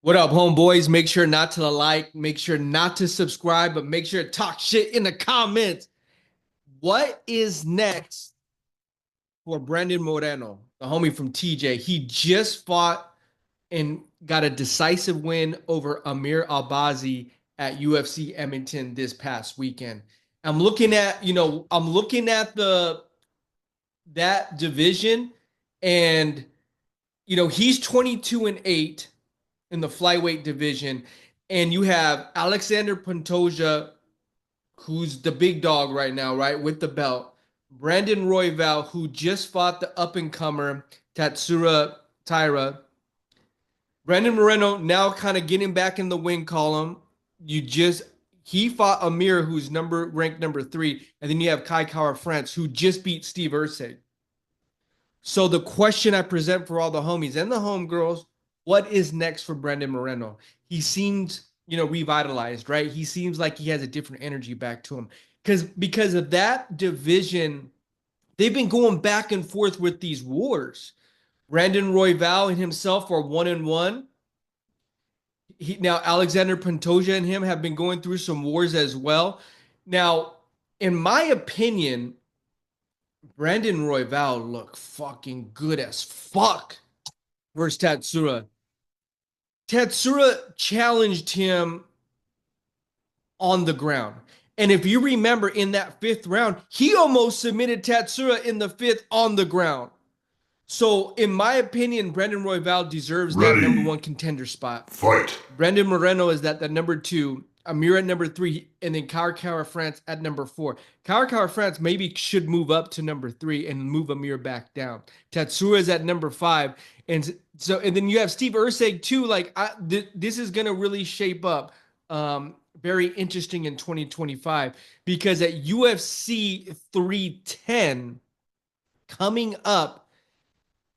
What up, homeboys? Make sure not to like, make sure not to subscribe, but make sure to talk shit in the comments. What is next for Brandon Moreno, the homie from TJ? He just fought and got a decisive win over Amir Albazi at UFC Edmonton this past weekend. I'm looking at the that division, and he's 22-8 in the flyweight division, and you have Alexander Pantoja, who's the big dog right now, right, with the belt. Brandon Royval, who just fought the up-and-comer Tatsura Taira. Brandon Moreno now kind of getting back in the win column. He fought Amir, who's ranked number 3, and then you have Kai Kara France, who just beat Steve Ursay. So the question I present for all the homies and the homegirls: what is next for Brandon Moreno? He seems, revitalized, right? He seems like he has a different energy back to him. Because of that division, they've been going back and forth with these wars. Brandon Royval and himself are 1-1. Now Alexander Pantoja and him have been going through some wars as well. Now, in my opinion, Brandon Royval looked fucking good as fuck versus Tatsura. Tatsura challenged him on the ground. And if you remember, in that 5th round, he almost submitted Tatsura in the 5th on the ground. So, in my opinion, Brandon Royval deserves that number 1 contender spot. Fight. Brandon Moreno is that number 2. Amir at number 3, and then Kara France at number 4. Kara France maybe should move up to number 3 and move Amir back down. Tatsura is at number 5, and then you have Steve Ursay too. This is gonna really shape up very interesting in 2025, because at UFC 310 coming up,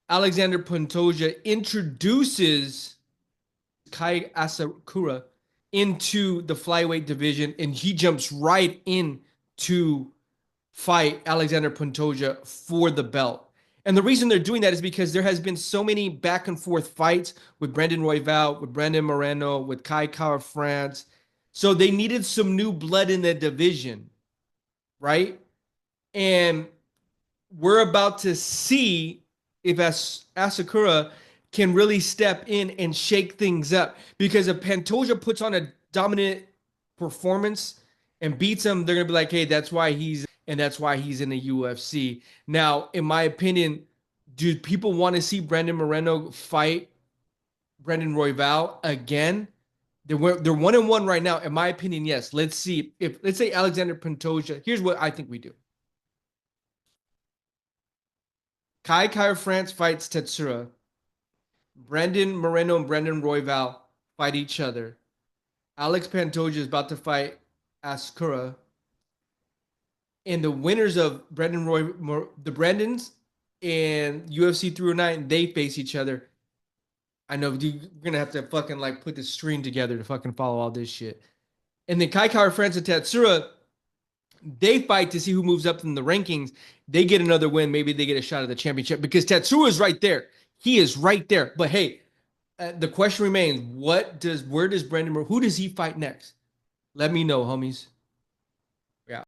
Alexander Pantoja introduces Kai Asakura into the flyweight division, and he jumps right in to fight Alexander Pantoja for the belt. And the reason they're doing that is because there has been so many back and forth fights with Brandon Royval, with Brandon Moreno, with Kai Kara France. So they needed some new blood in the division, right? And we're about to see if Asakura can really step in and shake things up. Because if Pantoja puts on a dominant performance and beats him, they're going to be like, hey, that's why he's in the UFC. Now, in my opinion, do people want to see Brandon Moreno fight Brandon Royval again? They're 1-1 right now. In my opinion, yes. Let's see. Let's say Alexander Pantoja. Here's what I think we do. Kai Kara France fights Tatsura. Brandon Moreno and Brandon Royval fight each other. Alex Pantoja is about to fight Asakura. And the winners of the Brandons and UFC 309, they face each other. I know, dude, we're going to have to fucking put the screen together to fucking follow all this shit. And then Kai Kara France and Tatsura, they fight to see who moves up in the rankings. They get another win. Maybe they get a shot at the championship, because Tatsura is right there. He is right there. But hey, the question remains: who does Brandon? Who does he fight next? Let me know, homies.